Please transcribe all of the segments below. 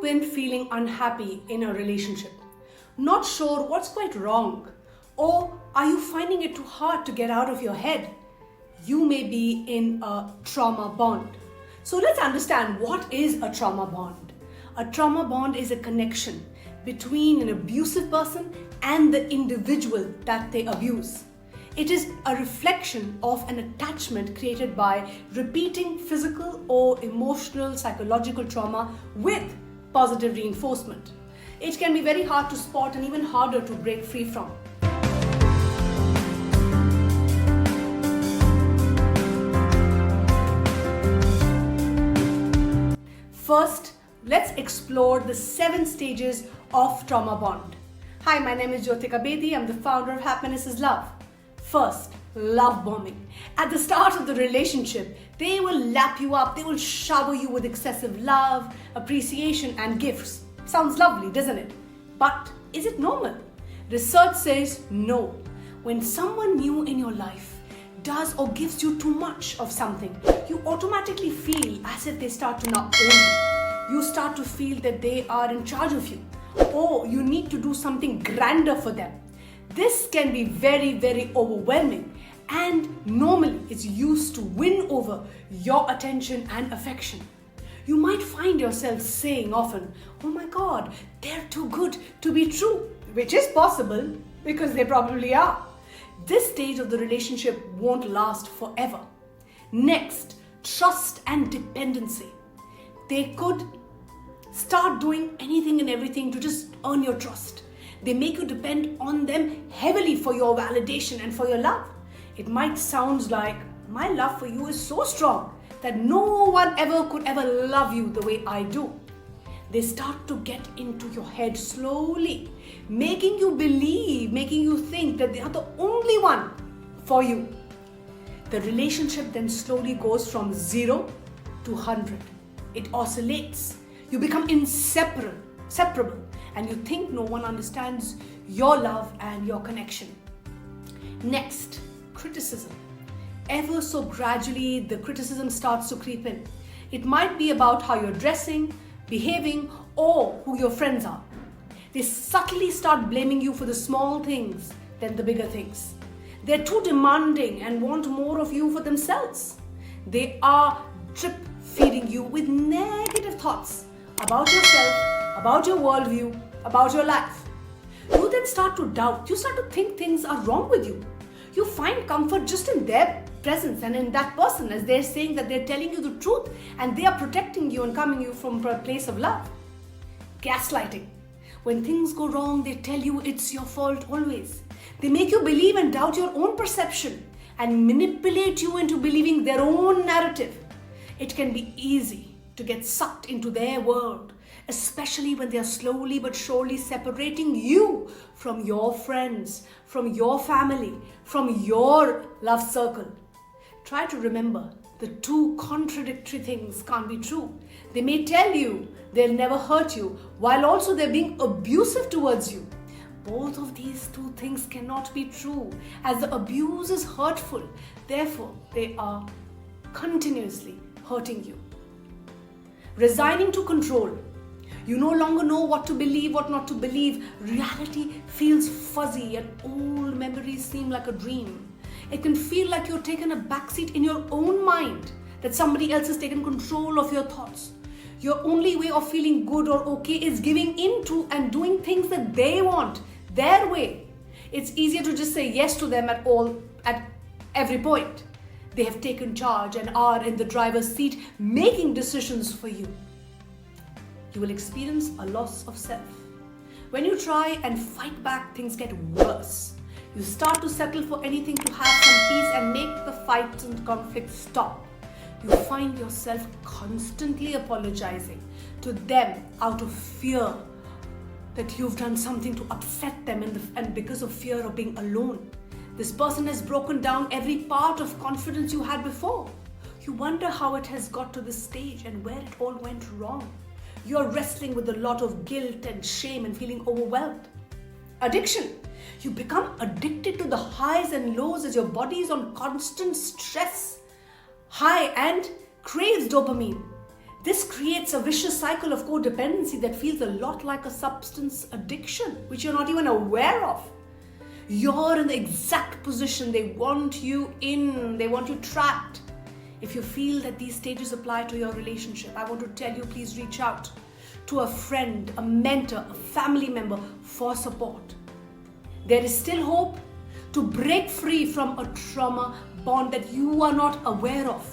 been feeling unhappy in a relationship? Not sure what's quite wrong? Or are you finding it too hard to get out of your head? You may be in a trauma bond. So let's understand, what is a trauma bond? A trauma bond is a connection between an abusive person and the individual that they abuse. It is a reflection of an attachment created by repeating physical or emotional psychological trauma with positive reinforcement. It can be very hard to spot and even harder to break free from. First, let's explore the 7 stages of trauma bond. Hi, my name is Jyotika Bedi. I'm the founder of Happiness is Love. First, love bombing. At the start of the relationship, they will lap you up, they will shower you with excessive love, appreciation, and gifts. Sounds lovely, doesn't it? But is it normal? Research says no. When someone new in your life does or gives you too much of something, you automatically feel as if they start to now own you. You start to feel that they are in charge of you, or you need to do something grander for them. This can be very, very overwhelming, and normally it's used to win over your attention and affection. You might find yourself saying often, "Oh my God, they're too good to be true," which is possible because they probably are. This stage of the relationship won't last forever. Next, trust and dependency. They could start doing anything and everything to just earn your trust. They make you depend on them heavily for your validation and for your love. It might sound like, "My love for you is so strong that no one could ever love you the way I do." They start to get into your head slowly, making you believe, making you think that they are the only one for you. The relationship then slowly goes from 0 to 100. It oscillates. You become inseparable, and you think no one understands your love and your connection. Next, criticism. Ever so gradually, the criticism starts to creep in. It might be about how you're dressing, behaving, or who your friends are. They subtly start blaming you for the small things than the bigger things. They're too demanding and want more of you for themselves. They are drip feeding you with negative thoughts about yourself, about your worldview, about your life. You then start to doubt. You start to think things are wrong with you. You find comfort just in their presence and in that person, as they're saying that they're telling you the truth and they are protecting you and coming you from a place of love. Gaslighting. When things go wrong, they tell you it's your fault always. They make you believe and doubt your own perception and manipulate you into believing their own narrative. It can be easy to get sucked into their world, especially when they are slowly but surely separating you from your friends, from your family, from your love circle. Try to remember, the two contradictory things can't be true. They may tell you they'll never hurt you, while also they're being abusive towards you. Both of these two things cannot be true, as the abuse is hurtful. Therefore, they are continuously hurting you. Resigning to control. You no longer know what to believe, what not to believe. Reality feels fuzzy and old memories seem like a dream. It can feel like you're taking a backseat in your own mind, that somebody else has taken control of your thoughts. Your only way of feeling good or okay is giving in to and doing things that they want, their way. It's easier to just say yes to them at every point. They have taken charge and are in the driver's seat, making decisions for you. You will experience a loss of self. When you try and fight back, things get worse. You start to settle for anything to have some peace and make the fights and conflicts stop. You find yourself constantly apologizing to them out of fear that you've done something to upset them and because of fear of being alone. This person has broken down every part of confidence you had before. You wonder how it has got to this stage and where it all went wrong. You're wrestling with a lot of guilt and shame and feeling overwhelmed. Addiction. You become addicted to the highs and lows as your body is on constant stress high and craves dopamine. This creates a vicious cycle of codependency that feels a lot like a substance addiction, which you're not even aware of. You're in the exact position they want you in, they want you trapped. If you feel that these stages apply to your relationship, I want to tell you, please reach out to a friend, a mentor, a family member for support. There is still hope to break free from a trauma bond that you are not aware of.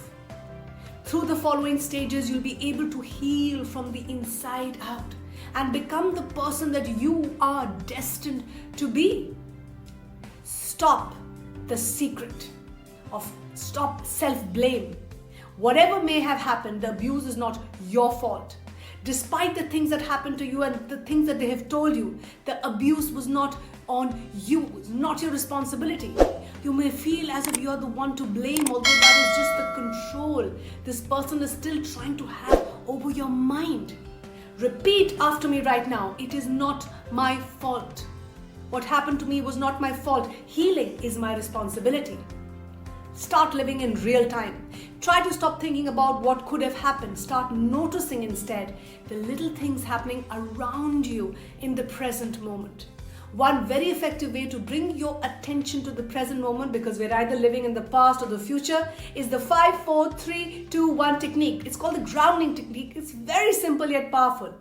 Through the following stages, you'll be able to heal from the inside out and become the person that you are destined to be. Stop the secret of stop self-blame. Whatever may have happened, the abuse is not your fault. Despite the things that happened to you and the things that they have told you, the abuse was not on you, it's not your responsibility. You may feel as if you're the one to blame, although that is just the control this person is still trying to have over your mind. Repeat after me right now. It is not my fault. What happened to me was not my fault. Healing is my responsibility. Start living in real time. Try to stop thinking about what could have happened. Start noticing instead the little things happening around you in the present moment. One very effective way to bring your attention to the present moment, because we're either living in the past or the future, is the 5, 4, 3, 2, 1 technique. It's called the grounding technique. It's very simple yet powerful.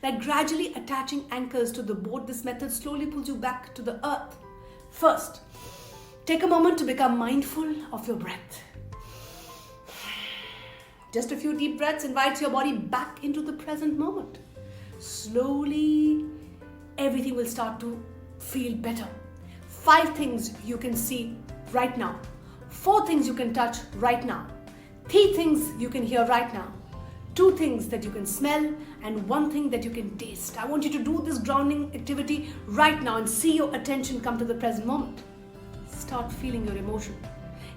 Like gradually attaching anchors to the boat, this method slowly pulls you back to the earth. First, take a moment to become mindful of your breath. Just a few deep breaths invites your body back into the present moment. Slowly, everything will start to feel better. 5 things you can see right now. 4 things you can touch right now. 3 things you can hear right now. 2 things that you can smell, and 1 thing that you can taste. I want you to do this grounding activity right now and see your attention come to the present moment. Start feeling your emotion.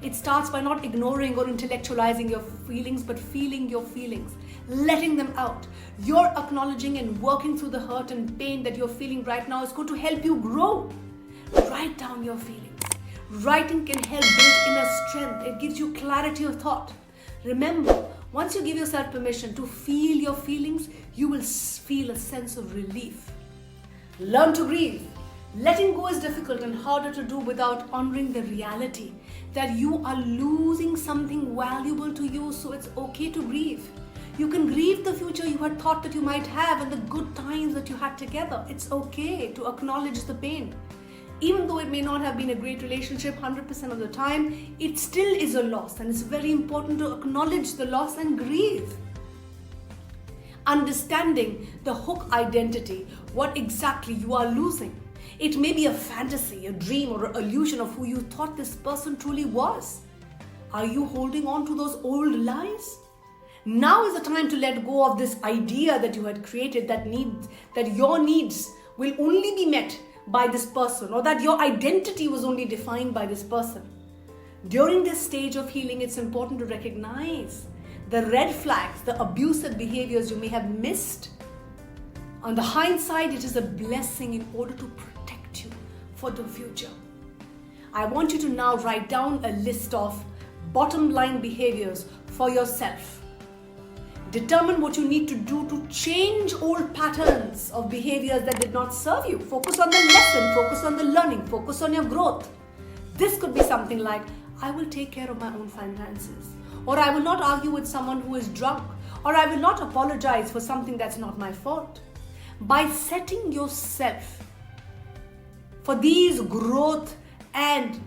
It starts by not ignoring or intellectualizing your feelings, but feeling your feelings, letting them out. You're acknowledging and working through the hurt and pain that you're feeling right now is going to help you grow. Write down your feelings. Writing can help build inner strength. It gives you clarity of thought. Remember, once you give yourself permission to feel your feelings, you will feel a sense of relief. Learn to grieve. Letting go is difficult and harder to do without honoring the reality that you are losing something valuable to you, so it's okay to grieve. You can grieve the future you had thought that you might have and the good times that you had together. It's okay to acknowledge the pain. Even though it may not have been a great relationship 100% of the time, it still is a loss, and it's very important to acknowledge the loss and grieve. Understanding the hook identity, what exactly you are losing. It may be a fantasy, a dream, or an illusion of who you thought this person truly was. Are you holding on to those old lies? Now is the time to let go of this idea that you had created that your needs will only be met by this person, or that your identity was only defined by this person. During this stage of healing, it's important to recognize the red flags, the abusive behaviors you may have missed. On the hindsight, it is a blessing in order to protect you for the future. I want you to now write down a list of bottom line behaviors for yourself. Determine what you need to do to change old patterns of behaviors that did not serve you. Focus on the lesson, focus on the learning, focus on your growth. This could be something like, I will take care of my own finances, or I will not argue with someone who is drunk, or I will not apologize for something that's not my fault. By setting yourself for these growth and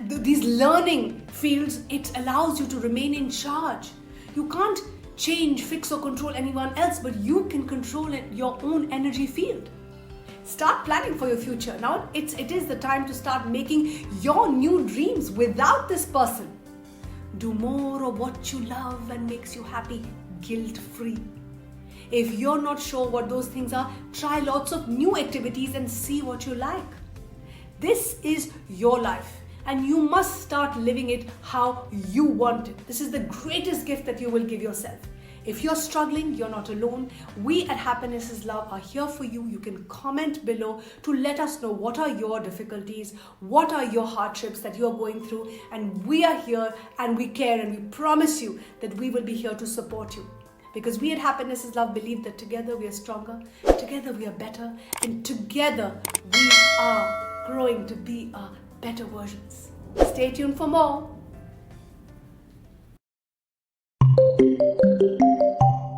these learning fields, it allows you to remain in charge. You can't change, fix, or control anyone else, but you can control your own energy field. Start planning for your future. Now it is the time to start making your new dreams without this person. Do more of what you love and makes you happy, guilt-free. If you're not sure what those things are, try lots of new activities and see what you like. This is your life, and you must start living it how you want it. This is the greatest gift that you will give yourself. If you're struggling, you're not alone. We at Happiness is Love are here for you. You can comment below to let us know what are your difficulties, what are your hardships that you're going through, and we are here and we care, and we promise you that we will be here to support you. Because we at Happiness is Love believe that together we are stronger, together we are better, and together we are growing to be our better versions. Stay tuned for more.